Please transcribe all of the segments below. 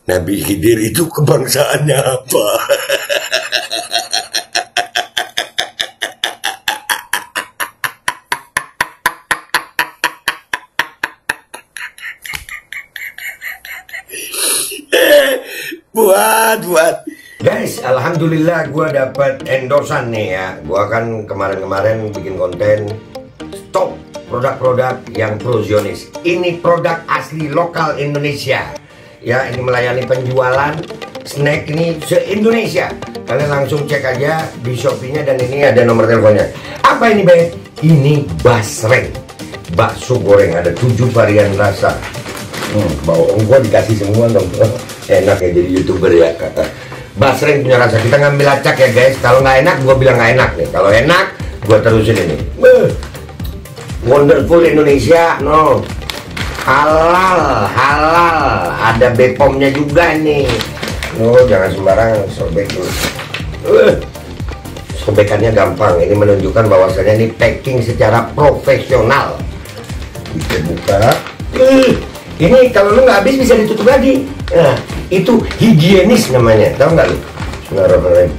Nabi Khidir itu kebangsaannya apa? buat guys, alhamdulillah gue dapat endorsan nih ya. Gue kan kemarin-kemarin bikin konten stop produk-produk yang pro Zionis. Ini produk asli lokal Indonesia ya. Ini melayani penjualan snack ini se-Indonesia. Kalian langsung cek aja di Shopee-nya, dan ini ada nomor teleponnya. Apa ini, Be? Ini basreng, bakso goreng, ada 7 varian rasa. Bawang gua dikasih semua dong. Enak ya jadi YouTuber ya. Basreng punya rasa. Kita ngambil acak ya guys. Kalau nggak enak gua bilang nggak enak nih. Kalau enak gua terusin ini. Wonderful Indonesia, no. Halal. Ada Bepom-nya juga nih. No, jangan sembarang sobek dulu. Sobekannya gampang. Ini menunjukkan bahwasanya ini packing secara profesional. Kita buka. Ini kalau lu nggak habis bisa ditutup lagi. Nah, itu higienis namanya. Tahu nggak lu? Bismillahirrahmanirrahim.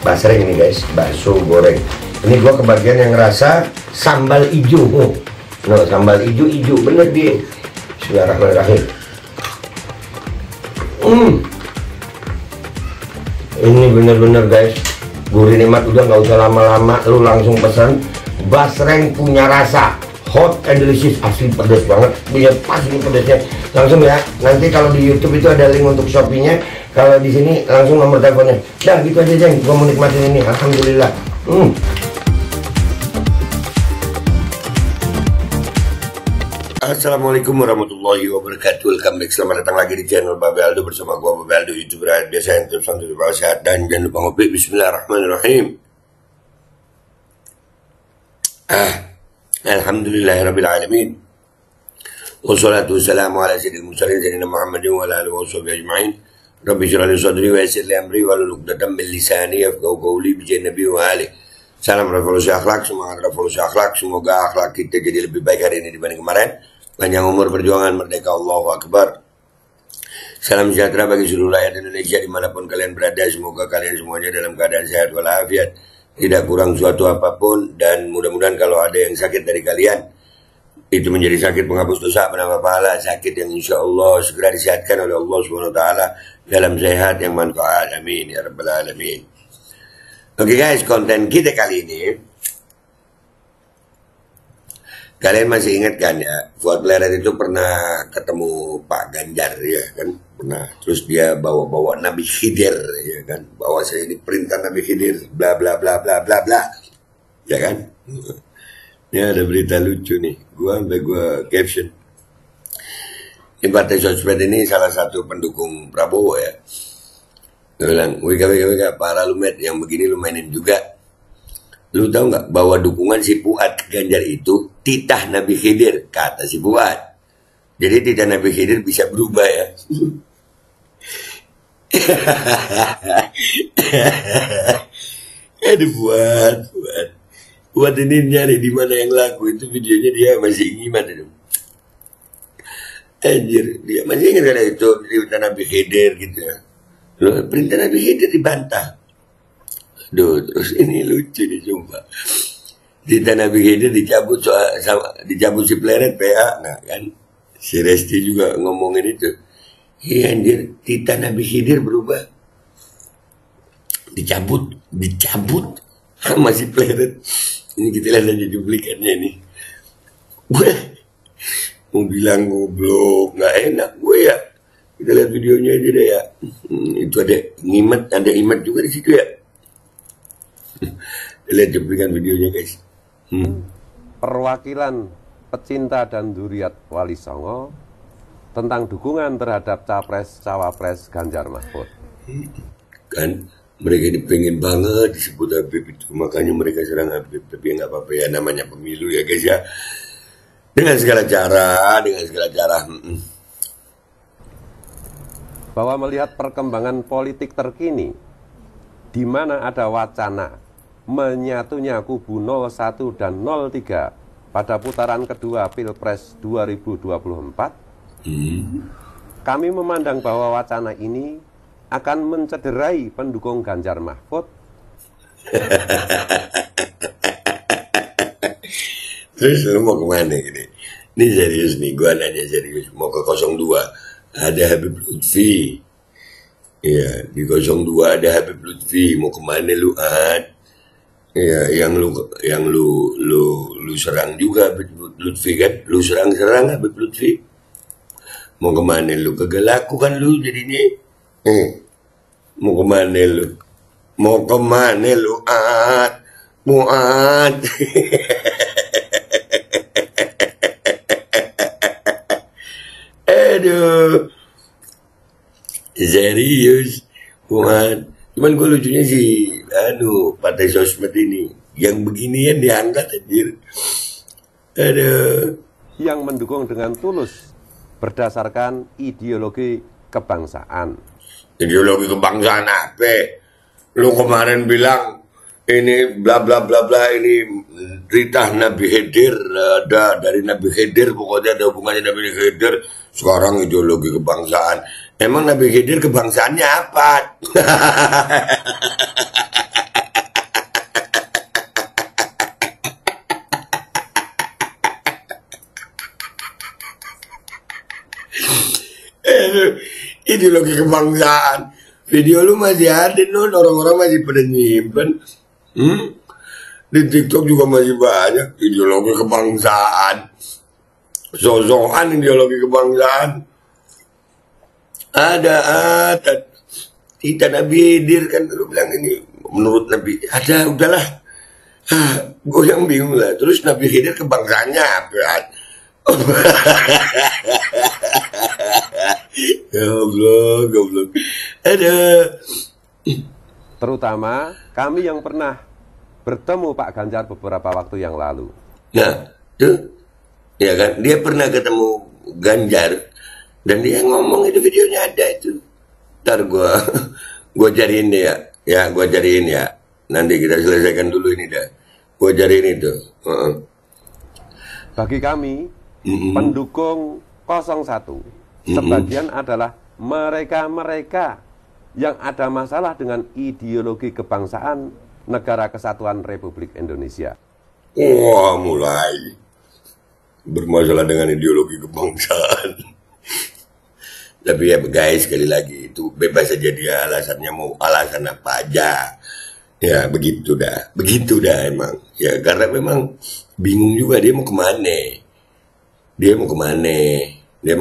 Basreng ini guys, bakso goreng. Ini gua kebagian yang ngerasa sambal hijau. No, sambal hijau bener dia. Bismillahirrahmanirrahim. Ini bener-bener guys, gurih nikmat. Udah nggak usah lama-lama, lu langsung pesan. Basreng punya rasa hot and delicious, asli pedas banget. Dia pas ini pedasnya. Langsung ya, nanti kalau di YouTube itu ada link untuk Shopee-nya. Kalau di sini langsung nomor teleponnya. Dah gitu aja Jeng, gua mau nikmatin ini. Alhamdulillah. Assalamualaikum warahmatullahi wabarakatuh. Welcome back, selamat datang lagi di channel Babe Aldo bersama gua Babe Aldo, YouTuber rakyat biasa yang terus santai sehat, dan jangan lupa ngopi. Bismillahirrahmanirrahim. Alhamdulillahirrabbilalamin. Wassalatu wassalamu ala sayyidil mursalin sayyidina Muhammadin wa ala alihi wa sahbihi ajma'in. Rabbi shrah li sadri wa yassir li amri wahlul 'uqdatam min lisani yafqahu qawli bi nabi wa ali. Salam revolusi akhlak, semangat revolusi akhlak. Semoga akhlak kita jadi lebih baik hari ini dibanding kemarin. Panjang umur, perjuangan, merdeka, Allahu Akbar. Salam sejahtera bagi seluruh rakyat Indonesia dimanapun kalian berada. Semoga kalian semuanya dalam keadaan sehat walafiat, tidak kurang suatu apapun, dan mudah-mudahan kalau ada yang sakit dari kalian, itu menjadi sakit penghapus dosa, penambah pahala, sakit yang insya Allah segera disehatkan oleh Allah SWT dalam sehat yang manfaat. Amin ya rabbal alamin. Oke guys, konten kita kali ini, kalian masih ingat kan ya, Fuad Pleret itu pernah ketemu Pak Ganjar ya kan, pernah. Terus dia bawa Nabi Khidir ya kan, bawa saya ini perintah Nabi Khidir, bla bla bla bla bla bla, ya kan. Ini ada berita lucu nih, gua caption. Ini partai sosmed ini salah satu pendukung Prabowo ya. Dia bilang, wika para lumet yang begini lu mainin juga. Lu tahu nggak bahwa dukungan si Fuad ke Ganjar itu titah Nabi Khidir, kata si Fuad. Jadi titah Nabi Khidir bisa berubah ya. Aduh Fuad ini nyari di mana yang laku, itu videonya dia masih ngimat itu. Anjir, dia masih ingat ada itu titah Nabi Khidir gitu ya. Loh, perintah Nabi Khidir dibantah. Duh, terus ini lucu nih sumpah. Titah Nabi Khidir dicabut si Pleret PA. Nah kan, si Resti juga ngomongin itu. Iya anjir, titah Nabi Khidir berubah. Dicabut sama si Pleret. Ini kita lihat aja duplikannya nih. Gue mau bilang goblok, nggak enak gue ya. Kita lihat videonya aja deh ya. Itu ada imat juga di situ ya. Lihat cuplikan videonya guys. Perwakilan pecinta dan duriat Wali Songo tentang dukungan terhadap Cawapres Ganjar Mahfud. Kan mereka ini pengen banget disebut Habib itu, makanya mereka serang Habib. Tapi nggak apa-apa ya, namanya pemilu ya guys ya. Dengan segala cara. Bahwa melihat perkembangan politik terkini, di mana ada wacana menyatunya kubu 01 dan 03 pada putaran kedua Pilpres 2024, Kami memandang bahwa wacana ini akan mencederai pendukung Ganjar Mahfud. Terus lu mau kemana gini? Ini serius nih, gua nanya serius. Mau ke 02, ada Habib Lutfi. Iya, di 02 ada Habib Lutfi. Mau kemana lu, Ad? Iya, yang lu serang juga Habib Lutfi kan? Lu serang Habib Lutfi. Mau kemana lu? Kagak laku kan lu jadinya? Mau kemana lu? Mau kemana lu, Ad? Muat. Aduh, serius, Muat. Cuman gue lucunya sih, partai sosmed ini, yang beginian diangkat anjir. Aduh. Yang mendukung dengan tulus berdasarkan ideologi kebangsaan. Ideologi kebangsaan apa? Lu kemarin bilang ini bla bla bla bla, ini titah Nabi Khidir, ada dari Nabi Khidir, pokoknya ada hubungannya Nabi Khidir. Sekarang ideologi kebangsaan. Emang Nabi Khidir kebangsaannya apa? Ideologi kebangsaan. Video lu masih ada, orang-orang masih pada nyimpen. Di TikTok juga masih banyak ideologi kebangsaan. Sosokan ideologi kebangsaan. Ada kita Nabi Khidir kan, lu bilang ini menurut Nabi. Ada, udahlah. Gue yang bingung lah. Terus Nabi Khidir kebangsaannya apa? Goblok. Ada. Terutama kami yang pernah bertemu Pak Ganjar beberapa waktu yang lalu. Nah, tuh, ya kan, dia pernah ketemu Ganjar dan dia ngomong, itu videonya ada itu. Ntar gua cariin deh ya, gua cariin ya. Nanti kita selesaikan dulu ini dah. Gua cariin itu. Bagi kami, pendukung 01, sebagian adalah mereka-mereka yang ada masalah dengan ideologi kebangsaan Negara Kesatuan Republik Indonesia. Wah, mulai bermasalah dengan ideologi kebangsaan. Tapi ya guys, sekali lagi itu bebas aja dia alasannya, mau alasan apa aja. Ya begitu dah emang. Ya karena memang bingung juga dia mau kemana. Dia mau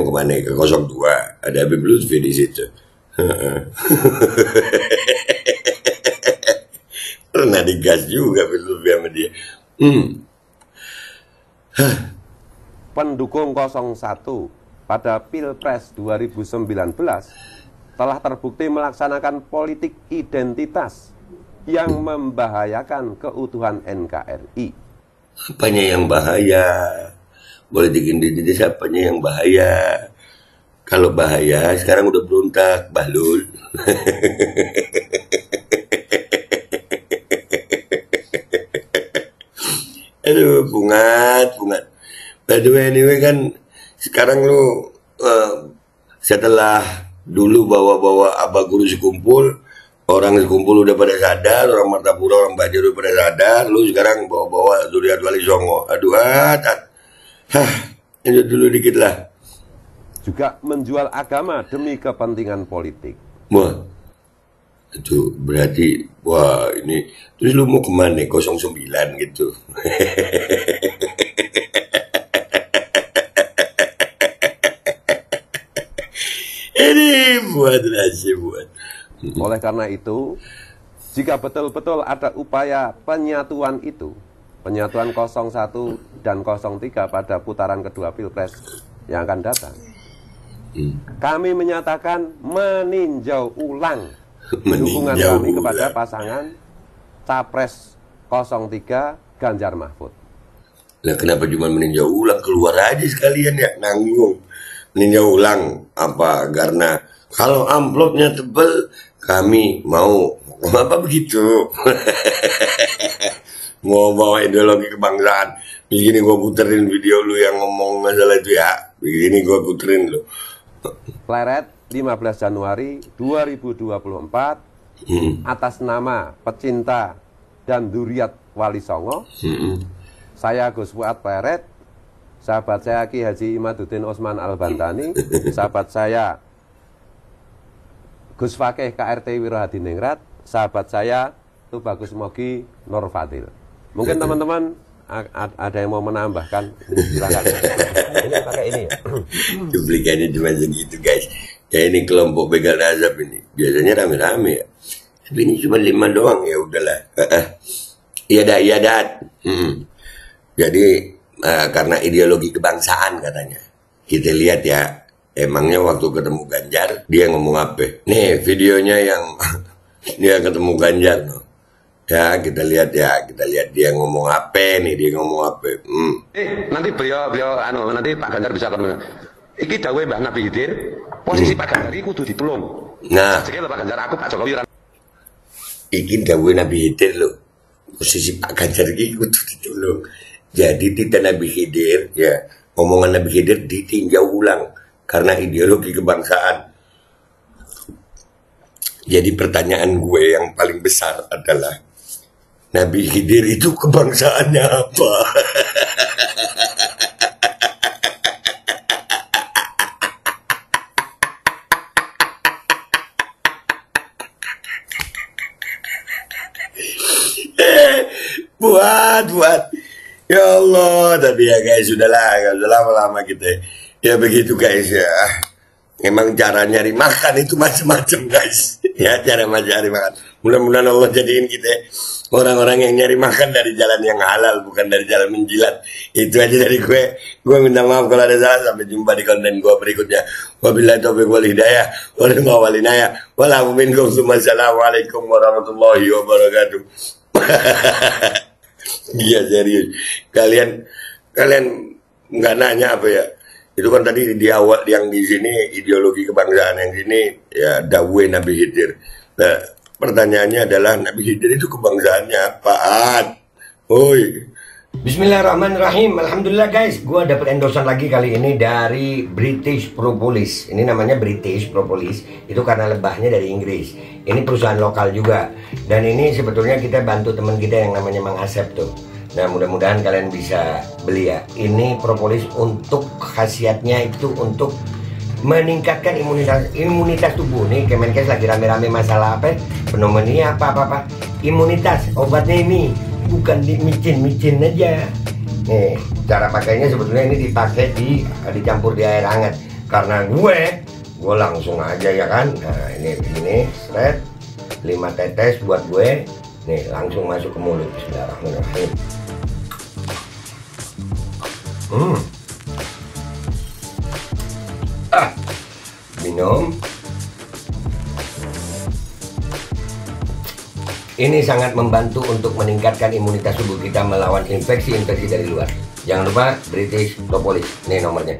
kemana ke 02. Ada Habib Lutfi di situ. Pernah digas juga Habib Lutfi sama dia. Pendukung 01 pada Pilpres 2019 telah terbukti melaksanakan politik identitas yang membahayakan keutuhan NKRI. Apanya yang bahaya? Politik identitas apanya yang bahaya? Kalau bahaya sekarang udah berontak, Bahlul. Aduh, bungat. By the way, anyway kan, sekarang lu setelah dulu bawa-bawa Abah Guru sekumpul, orang sekumpul udah pada sadar, orang Martapura, orang Banjar udah pada sadar, lu sekarang bawa-bawa Zuriat Wali Songo. Aduh, lanjut dulu dikit lah. Juga menjual agama demi kepentingan politik. Wah, itu berarti, wah ini, terus lu mau kemana? 09 gitu. Ini buat. Oleh karena itu, jika betul-betul ada upaya penyatuan itu, penyatuan 01 dan 03 pada putaran kedua Pilpres yang akan datang, kami menyatakan meninjau ulang dukungan kami kepada pasangan Capres 03 Ganjar Mahfud. Lah kenapa cuma meninjau ulang? Keluar aja sekalian ya, nanggung. Meninjau ulang apa? Karena kalau amplopnya tebel, kami mau. Apa begitu? Mau bawa ideologi kebangsaan. Begini gue puterin video lu yang ngomong masalah itu ya. Begini gue puterin lu. Pleret 15 Januari 2024 atas nama pecinta dan duriat Wali Songo. Saya Gus Fuad Pleret, sahabat saya Ki Haji Imaduddin Osman Al-Bantani, sahabat saya Gus Fakih KRT Wirohadiningrat, sahabat saya Tubagus Mogi Nur Fadil. Mungkin teman-teman ada yang mau menambahkan, silakan. Ini pakai ini ya. Duplikannya cuma segitu guys. Ya ini kelompok begal azab ini. Biasanya rame-rame ya. Tapi ini cuma 5 doang, ya udahlah. Iya dat. Jadi karena ideologi kebangsaan katanya. Kita lihat ya, emangnya waktu ketemu Ganjar dia ngomong apa? Nih videonya yang dia ketemu Ganjar. No. Ya kita lihat dia ngomong apa nih, dia ngomong apa. Nanti beliau nanti Pak Ganjar bisa ketemu. Iki dawuhe Mbah Nabi Khidir, posisi Pak Ganjar iki kudu ditulung. Nah, sekali Pak Ganjar, aku Pak Jokowi. Iki dawuhe Nabi Khidir lho. Posisi Pak Ganjar iki kudu ditulung. Jadi tidak Nabi Khidir, ya omongan Nabi Khidir ditinjau ulang karena ideologi kebangsaan. Jadi pertanyaan gue yang paling besar adalah Nabi Khidir itu kebangsaannya apa? buat ya Allah, tapi ya guys sudahlah, gak usah lama-lama kita ya begitu guys ya. Emang cara nyari makan itu macam-macam guys ya, cara nyari makan. Mudah-mudahan Allah jadiin kita orang-orang yang nyari makan dari jalan yang halal, bukan dari jalan menjilat. Itu aja dari gue minta maaf kalau ada salah. Sampai jumpa di konten gue berikutnya. Wabillahi taufiq wal hidayah wal inayah wal afu minkum. Wassalamualaikum warahmatullahi wabarakatuh. Iya serius. Kalian nggak nanya apa ya? Itu kan tadi di awal yang di sini ideologi kebangsaan, yang sini ya dawuh Nabi Khidir. Nah, pertanyaannya adalah Nabi Khidir itu kebangsaannya apaan? Oi. Bismillahirrahmanirrahim. Alhamdulillah guys, gua dapat endorsan lagi kali ini dari British Propolis. Ini namanya British Propolis, itu karena lebahnya dari Inggris. Ini perusahaan lokal juga. Dan ini sebetulnya kita bantu teman kita yang namanya Mang Asep tuh. Nah mudah-mudahan kalian bisa beli ya. Ini propolis untuk khasiatnya itu untuk meningkatkan imunitas tubuh. Nih Kemenkes lagi rame-rame masalah apa? Pneumonia apa. Imunitas, obatnya ini bukan di micin aja. Nih cara pakainya sebetulnya ini dipakai dicampur di air hangat. Karena gue langsung aja ya kan. Nah ini seret 5 tetes buat gue. Nih langsung masuk ke mulut. Bismillahirrahmanirrahim. Minum. Ini sangat membantu untuk meningkatkan imunitas tubuh kita melawan infeksi dari luar. Jangan lupa British Propolis. Ini nomornya.